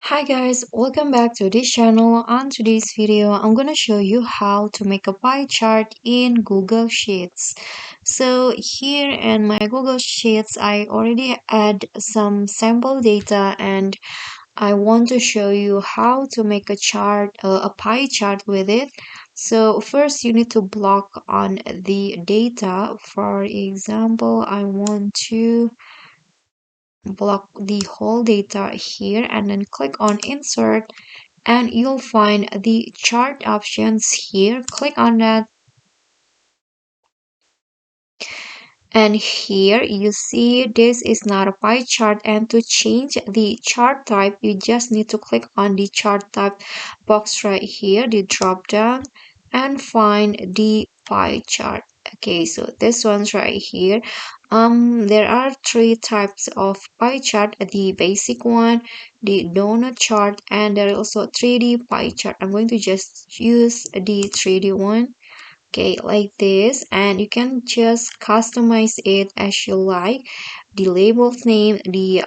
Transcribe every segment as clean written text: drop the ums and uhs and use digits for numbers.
Hi guys, welcome back to this channel. On today's video, I'm gonna show you how to make a pie chart in Google Sheets. So here in my Google Sheets, I already add some sample data and I want to show you how to make a chart, a pie chart with it. So first you need to block on the data. For example, I want to block the whole data here and then click on insert and you'll find the chart options here. Click on that and here you see this is not a pie chart, and to change the chart type you just need to click on the chart type box right here, the drop down, and find the pie chart. Okay, so this one's right here. There are three types of pie chart: the basic one, the donut chart, and there are also 3D pie chart. I'm going to just use the 3D one. Okay, like this, and you can just customize it as you like. The label's name, the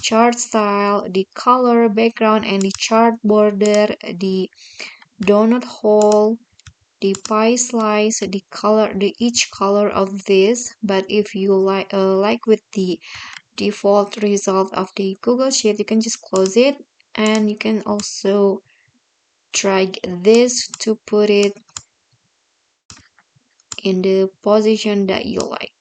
chart style, the color background, and the chart border, the donut hole, the pie slice, the color, the each color of this. But if you like with the default result of the Google Sheet, you can just close it, and you can also drag this to put it in the position that you like.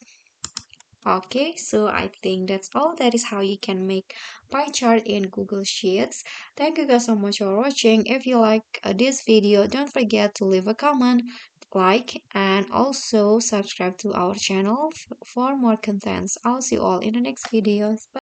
Okay, so I think that's all. That is how you can make pie chart in Google Sheets. Thank you guys so much for watching. If you like this video, don't forget to leave a comment, like, and also subscribe to our channel for more contents. I'll see you all in the next videos. Bye.